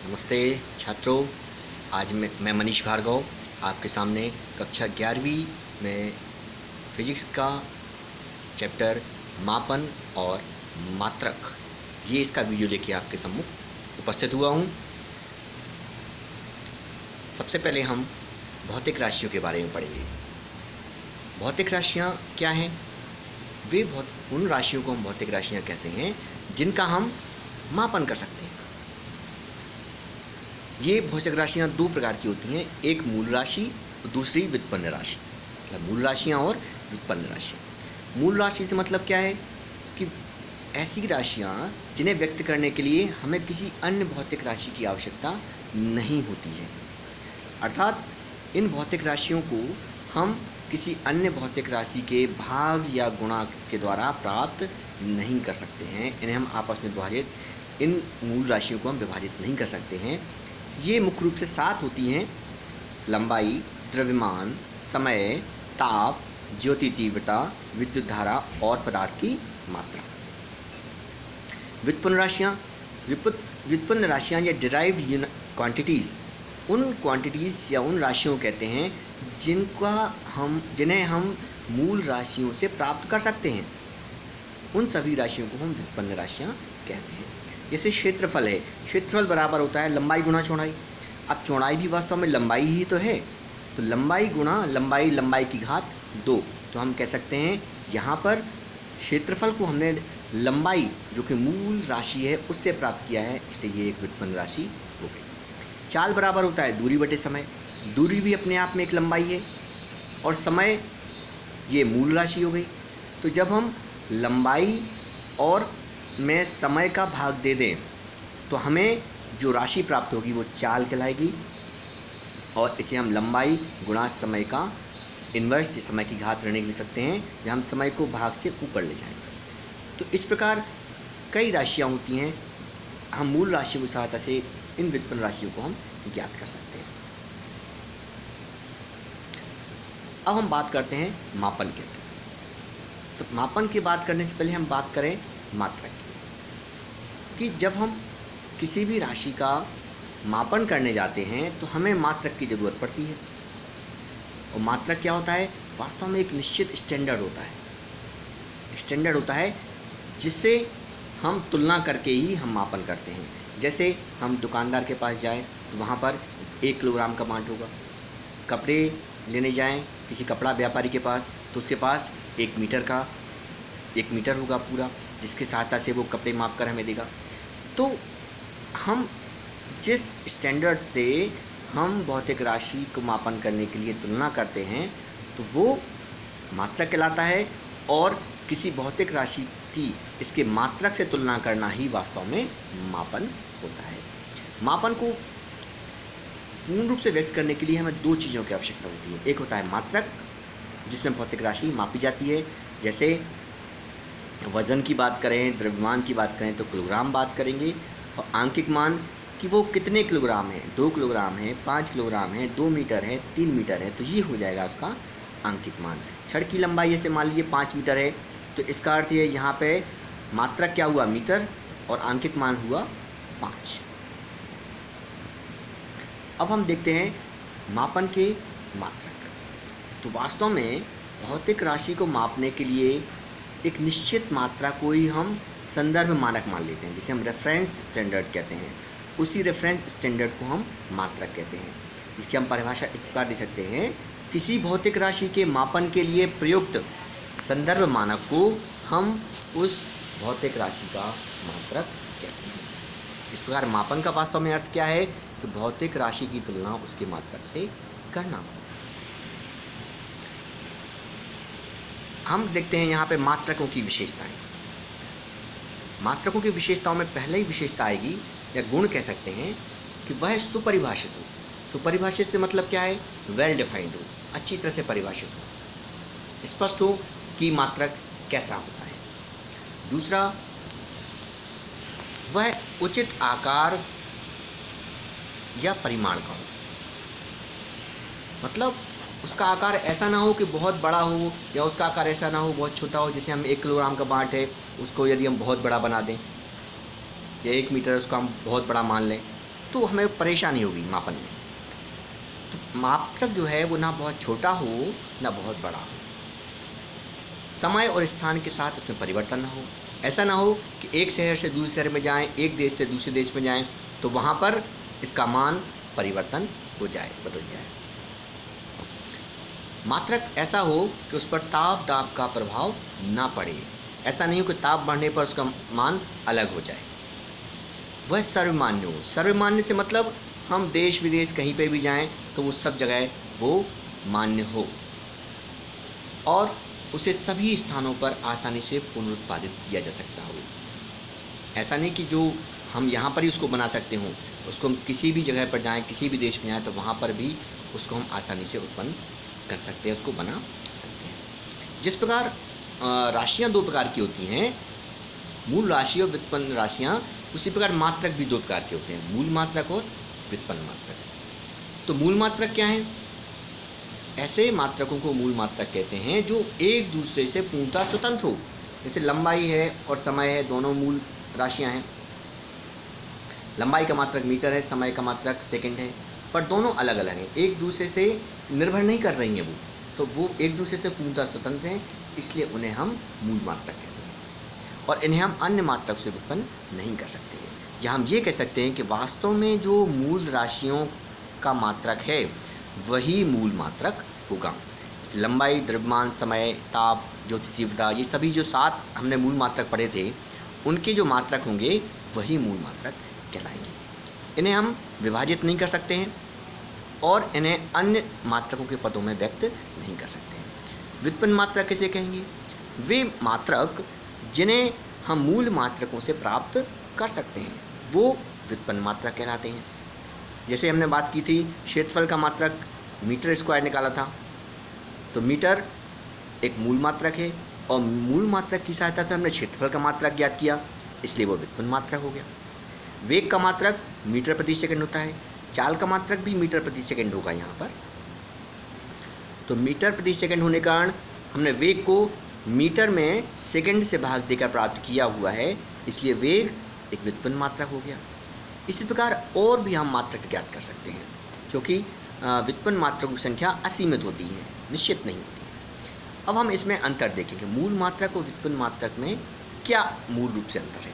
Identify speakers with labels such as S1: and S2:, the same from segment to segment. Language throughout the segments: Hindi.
S1: नमस्ते छात्रों। आज मैं मनीष भार्गव आपके सामने कक्षा 11वीं में फिजिक्स का चैप्टर मापन और मात्रक ये इसका वीडियो लेके आपके सम्मुख उपस्थित हुआ हूँ। सबसे पहले हम भौतिक राशियों के बारे में पढ़ेंगे। भौतिक राशियाँ क्या हैं? वे उन राशियों को हम भौतिक राशियाँ कहते हैं जिनका हम मापन कर सकते हैं। ये भौतिक राशियाँ दो प्रकार की होती हैं, एक मूल राशि और दूसरी व्युत्पन्न राशि। मतलब मूल राशियाँ और व्युत्पन्न राशियाँ। मूल राशि से मतलब क्या है कि ऐसी राशियाँ जिन्हें व्यक्त करने के लिए हमें किसी अन्य भौतिक राशि की आवश्यकता नहीं होती है। अर्थात इन भौतिक राशियों को हम किसी अन्य भौतिक राशि के भाग या गुणा के द्वारा प्राप्त नहीं कर सकते हैं। इन्हें हम आपस में विभाजित इन मूल राशियों को हम विभाजित नहीं कर सकते हैं। ये मुख्य रूप से 7 होती हैं: लंबाई, द्रव्यमान, समय, ताप, ज्योति तीव्रता, विद्युत धारा और पदार्थ की मात्रा। व्युत्पन्न राशियाँ या डिराइव्ड क्वांटिटीज़ उन क्वांटिटीज़ या उन राशियों कहते हैं जिन्हें हम मूल राशियों से प्राप्त कर सकते हैं। उन सभी राशियों को हम व्युत्पन्न राशियाँ कहते हैं। जैसे क्षेत्रफल है, क्षेत्रफल बराबर होता है लंबाई गुणा चौड़ाई। अब चौड़ाई भी वास्तव में लंबाई ही तो है, तो लंबाई गुणा लंबाई की घात 2। तो हम कह सकते हैं यहाँ पर क्षेत्रफल को हमने लंबाई जो कि मूल राशि है उससे प्राप्त किया है, इसलिए ये एक व्युत्पन्न राशि हो गई। चाल बराबर होता है दूरी बटे समय। दूरी भी अपने आप में एक लंबाई है और समय ये मूल राशि हो गई। तो जब हम लंबाई और में समय का भाग दे दें तो हमें जो राशि प्राप्त होगी वो चाल कहलाएगी, और इसे हम लंबाई गुणा समय का इन्वर्स समय की घात ऋणात्मक लिख सकते हैं, जब हम समय को भाग से ऊपर ले जाएं। तो इस प्रकार कई राशियाँ होती हैं। हम मूल राशियों की सहायता से इन व्युत्पन्न राशियों को हम ज्ञात कर सकते हैं। अब हम बात करते हैं मापन की। तो मापन की बात करने से पहले हम बात करें मात्रक की, कि जब हम किसी भी राशि का मापन करने जाते हैं तो हमें मात्रक की ज़रूरत पड़ती है। और मात्रक क्या होता है? वास्तव में एक निश्चित स्टैंडर्ड होता है जिससे हम तुलना करके ही हम मापन करते हैं। जैसे हम दुकानदार के पास जाएं तो वहाँ पर 1 किलोग्राम का मांट होगा। कपड़े लेने जाएं किसी कपड़ा व्यापारी के पास तो उसके पास 1 मीटर होगा पूरा, जिसकी सहायता से वो कपड़े माप कर हमें देगा। तो हम जिस स्टैंडर्ड से हम भौतिक राशि को मापन करने के लिए तुलना करते हैं तो वो मात्रक कहलाता है, और किसी भौतिक राशि की इसके मात्रक से तुलना करना ही वास्तव में मापन होता है। मापन को पूर्ण रूप से व्यक्त करने के लिए हमें 2 चीज़ों की आवश्यकता होती है। एक होता है मात्रक, जिसमें भौतिक राशि मापी जाती है। जैसे वज़न की बात करें, द्रव्यमान की बात करें तो किलोग्राम बात करेंगे, और आंकिक मान कि वो कितने किलोग्राम है, 2 किलोग्राम है, 5 किलोग्राम है, 2 मीटर है, 3 मीटर है, तो ये हो जाएगा उसका आंकिक मान। छड़ की लंबाई जैसे मान लीजिए 5 मीटर है, तो इसका अर्थ ये यहाँ पे मात्रक क्या हुआ? मीटर, और आंकिक मान हुआ 5। अब हम देखते हैं मापन के मात्रक। तो वास्तव में भौतिक राशि को मापने के लिए एक निश्चित मात्रा को ही हम संदर्भ मानक मान लेते हैं, जिसे हम रेफरेंस स्टैंडर्ड कहते हैं। उसी रेफरेंस स्टैंडर्ड को हम मात्रक कहते हैं। इसकी हम परिभाषा इस प्रकार दे सकते हैं: किसी भौतिक राशि के मापन के लिए प्रयुक्त संदर्भ मानक को हम उस भौतिक राशि का मात्रक कहते हैं। इस प्रकार मापन का वास्तव में अर्थ क्या है कि भौतिक राशि की तुलना उसके मात्रक से करना। हम देखते हैं यहाँ पे मात्रकों की विशेषताएं। मात्रकों की विशेषताओं में पहले ही विशेषता आएगी या गुण कह सकते हैं कि वह सुपरिभाषित हो। सुपरिभाषित से मतलब क्या है? वेल डिफाइंड हो, अच्छी तरह से परिभाषित हो, स्पष्ट हो कि मात्रक कैसा होता है। दूसरा, वह उचित आकार या परिमाण का हो। मतलब उसका आकार ऐसा ना हो कि बहुत बड़ा हो, या उसका आकार ऐसा ना हो बहुत छोटा हो। जैसे हम 1 किलोग्राम का बांट है, उसको यदि हम बहुत बड़ा बना दें, या 1 मीटर उसको हम बहुत बड़ा मान लें, तो हमें परेशानी होगी मापन में। तो मात्रक जो है वो ना बहुत छोटा हो ना बहुत बड़ा हो, समय और स्थान के साथ उसमें परिवर्तन ना हो। ऐसा ना हो कि एक शहर से दूसरे शहर में जाएं, एक देश से दूसरे देश में जाएं तो वहाँ पर इसका मान परिवर्तन हो जाए, बदल जाए। मात्रक ऐसा हो कि उस पर ताप दाब का प्रभाव ना पड़े। ऐसा नहीं हो कि ताप बढ़ने पर उसका मान अलग हो जाए। वह सर्वमान्य हो। सर्वमान्य से मतलब हम देश विदेश कहीं पे भी जाएं तो वो सब जगह वो मान्य हो और उसे सभी स्थानों पर आसानी से पुनरुत्पादित किया जा सकता हो। ऐसा नहीं कि जो हम यहाँ पर ही उसको बना सकते हों, उसको हम किसी भी जगह पर जाएं, किसी भी देश में जाएं तो वहाँ पर भी उसको हम आसानी से उत्पन्न कर सकते हैं, उसको बना सकते हैं। जिस प्रकार राशियाँ दो प्रकार की होती हैं, मूल राशि और व्युत्पन्न राशियाँ, उसी प्रकार मात्रक भी दो प्रकार के होते हैं, मूल मात्रक और व्युत्पन्न मात्रक। तो मूल मात्रक क्या है? ऐसे मात्रकों को मूल मात्रक कहते हैं जो एक दूसरे से पूर्णतः स्वतंत्र हो। जैसे लंबाई है और समय है, दोनों मूल राशियां हैं। लंबाई का मात्रक मीटर है, समय का मात्रक सेकंड है, पर दोनों अलग अलग हैं, एक दूसरे से निर्भर नहीं कर रही हैं तो वो एक दूसरे से पूर्णतः स्वतंत्र हैं, इसलिए उन्हें हम मूल मात्रक कहते हैं और इन्हें हम अन्य मात्रक से व्युत्पन्न नहीं कर सकते हैं। या हम ये कह सकते हैं कि वास्तव में जो मूल राशियों का मात्रक है वही मूल मात्रक होगा। जैसे लंबाई, द्रव्यमान, समय, ताप, ज्योति तीव्रता, ये सभी जो 7 हमने मूल मात्रक पढ़े थे, उनके जो मात्रक होंगे वही मूल मात्रक कहलाएंगे। इन्हें हम विभाजित नहीं कर सकते हैं और इन्हें अन्य मात्रकों के पदों में व्यक्त नहीं कर सकते हैं। व्युत्पन्न मात्रक किसे कहेंगे? वे मात्रक जिन्हें हम मूल मात्रकों से प्राप्त कर सकते हैं वो व्युत्पन्न मात्रक कहलाते हैं। जैसे हमने बात की थी क्षेत्रफल का मात्रक मीटर स्क्वायर निकाला था, तो मीटर एक मूल मात्रक है और मूल मात्रक की सहायता से हमने क्षेत्रफल का मात्रक ज्ञात किया, इसलिए वो व्युत्पन्न मात्रक हो गया। वेग का मात्रक मीटर प्रति सेकंड होता है, चाल का मात्रक भी मीटर प्रति सेकंड होगा यहाँ पर। तो मीटर प्रति सेकंड होने के कारण हमने वेग को मीटर में सेकंड से भाग देकर प्राप्त किया हुआ है, इसलिए वेग एक व्युत्पन्न मात्रक हो गया। इसी प्रकार और भी हम मात्रक ज्ञात कर सकते हैं, क्योंकि व्युत्पन्न मात्रकों की संख्या असीमित होती है, निश्चित नहीं होती है। अब हम इसमें अंतर देखेंगे, मूल मात्रक और व्युत्पन्न मात्रक में क्या मूल रूप से अंतर है।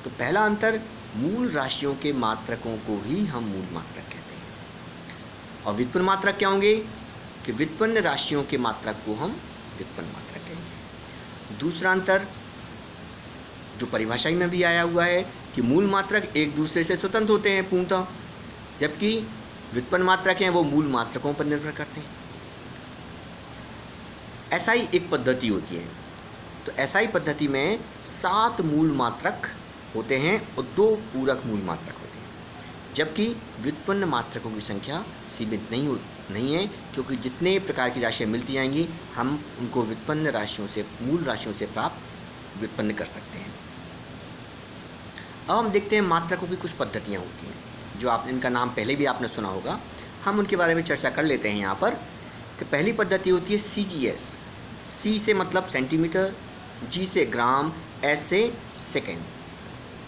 S1: तो पहला अंतर, मूल राशियों के मात्रकों को ही हम मूल मात्रक कहते हैं और व्युत्पन्न मात्रक क्या होंगे कि व्युत्पन्न राशियों के मात्रक को हम व्युत्पन्न मात्रक कहेंगे। दूसरा अंतर जो परिभाषा में भी आया हुआ है कि मूल मात्रक एक दूसरे से स्वतंत्र होते हैं पूर्णतः, जबकि व्युत्पन्न मात्रक हैं वो मूल मात्रकों पर निर्भर करते हैं। एसआई एक पद्धति होती है, तो एसआई पद्धति में 7 मूल मात्रक होते हैं और 2 पूरक मूल मात्रक होते हैं, जबकि व्युत्पन्न मात्रकों की संख्या सीमित नहीं है, क्योंकि जितने प्रकार की राशियाँ मिलती जाएंगी हम उनको व्युत्पन्न राशियों से, मूल राशियों से प्राप्त व्युत्पन्न कर सकते हैं। अब हम देखते हैं मात्रकों की कुछ पद्धतियाँ होती हैं जो आपने, इनका नाम पहले भी आपने सुना होगा, हम उनके बारे में चर्चा कर लेते हैं यहाँ पर। कि पहली पद्धति होती है CGS। C से मतलब सेंटीमीटर, G से ग्राम, S से सेकंड।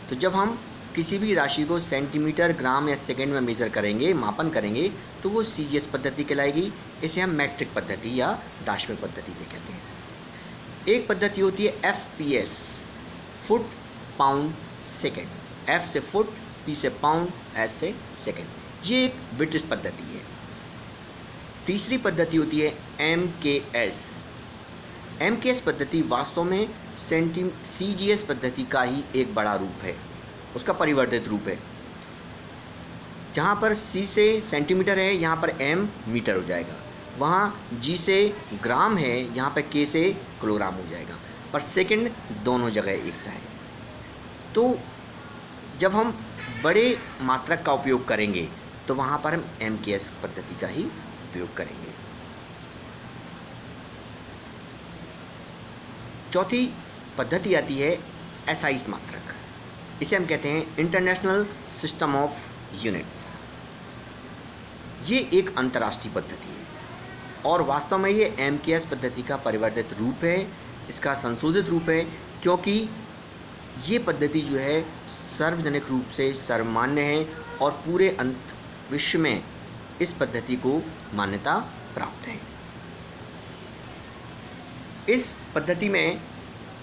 S1: तो जब हम किसी भी राशि को सेंटीमीटर, ग्राम या सेकंड में मेज़र करेंगे, मापन करेंगे, तो वो CGS पद्धति कहलाएगी। इसे हम मैट्रिक पद्धति या दार्शनिक पद्धति भी कहते हैं। एक पद्धति होती है FPS, foot pound second. F से फुट, P से पाउंड, S से सेकंड। ये एक ब्रिटिश पद्धति है। तीसरी पद्धति होती है MKS। MKS पद्धति वास्तव में CGS पद्धति का ही एक बड़ा रूप है, उसका परिवर्तित रूप है। जहाँ पर C से सेंटीमीटर है, यहाँ पर M मीटर हो जाएगा। वहाँ G से ग्राम है, यहाँ पर K से किलोग्राम हो जाएगा, पर सेकंड दोनों जगह एक सा है। तो जब हम बड़े मात्रक का उपयोग करेंगे तो वहाँ पर हम MKS पद्धति का ही उपयोग करेंगे। चौथी पद्धति आती है SI मात्रक। इसे हम कहते हैं इंटरनेशनल सिस्टम ऑफ यूनिट्स। ये एक अंतर्राष्ट्रीय पद्धति है और वास्तव में ये MKS पद्धति का परिवर्तित रूप है, इसका संशोधित रूप है, क्योंकि ये पद्धति जो है सार्वजनिक रूप से सर्वमान्य है और पूरे अंत विश्व में इस पद्धति को मान्यता प्राप्त है। इस पद्धति में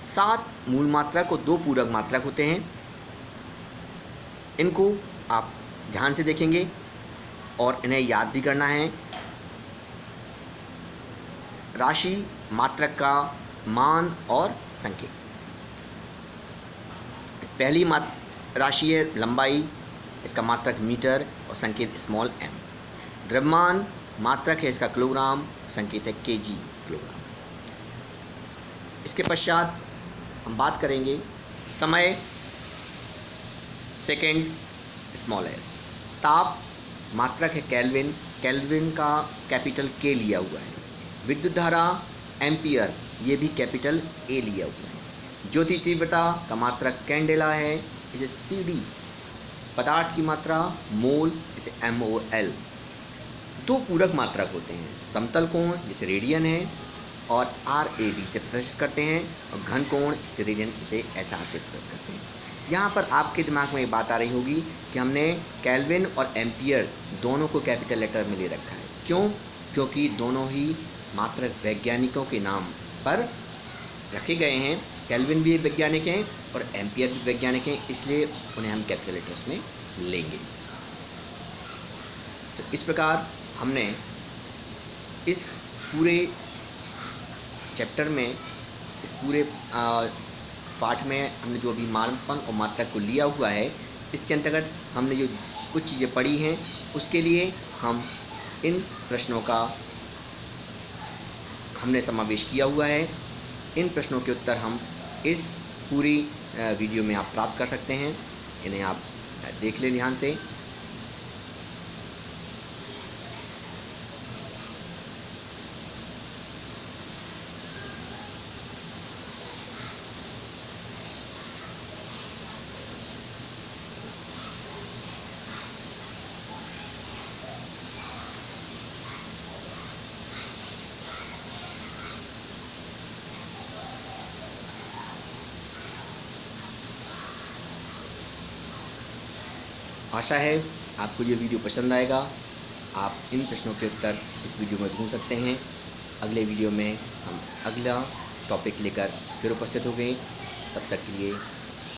S1: 7 मूल मात्रक और 2 पूरक मात्रक होते हैं। इनको आप ध्यान से देखेंगे और इन्हें याद भी करना है। राशि, मात्रक का मान और संकेत। पहली राशि है लंबाई, इसका मात्रक मीटर और संकेत स्मॉल m। द्रव्यमान, मात्रक है इसका किलोग्राम, संकेत है kg किलोग्राम। इसके पश्चात हम बात करेंगे समय, सेकेंड स्मॉल s। ताप, मात्रक है केल्विन, केल्विन का कैपिटल K लिया हुआ है। विद्युत धारा एम्पियर, ये भी कैपिटल A लिया हुआ है। ज्योति तीव्रता का मात्रक कैंडेला है, इसे CD। पदार्थ की मात्रा मोल, इसे MOL। 2 पूरक मात्रक होते हैं, समतल कोण जिसे रेडियन है और RAD से प्रदर्शित करते हैं, और घन कोण स्टेरेडियन, इसे SR से प्रदर्शित करते हैं। यहाँ पर आपके दिमाग में ये बात आ रही होगी कि हमने केल्विन और एम्पियर दोनों को कैपिटल लेटर में ले रखा है। क्यों? क्योंकि दोनों ही मात्रक वैज्ञानिकों के नाम पर रखे गए हैं। केल्विन भी वैज्ञानिक हैं और एम्पियर भी वैज्ञानिक हैं, इसलिए उन्हें हम कैपिटल लेटर्स में लेंगे। तो इस प्रकार हमने इस पूरे चैप्टर में, इस पूरे पाठ में हमने जो अभी मापन और मात्रक को लिया हुआ है, इसके अंतर्गत हमने जो कुछ चीज़ें पढ़ी हैं उसके लिए हम इन प्रश्नों का हमने समावेश किया हुआ है। इन प्रश्नों के उत्तर हम इस पूरी वीडियो में आप प्राप्त कर सकते हैं। इन्हें आप देख लें ध्यान से। आशा है आपको ये वीडियो पसंद आएगा। आप इन प्रश्नों के उत्तर इस वीडियो में ढूंढ सकते हैं। अगले वीडियो में हम अगला टॉपिक लेकर फिर उपस्थित होंगे। तब तक के लिए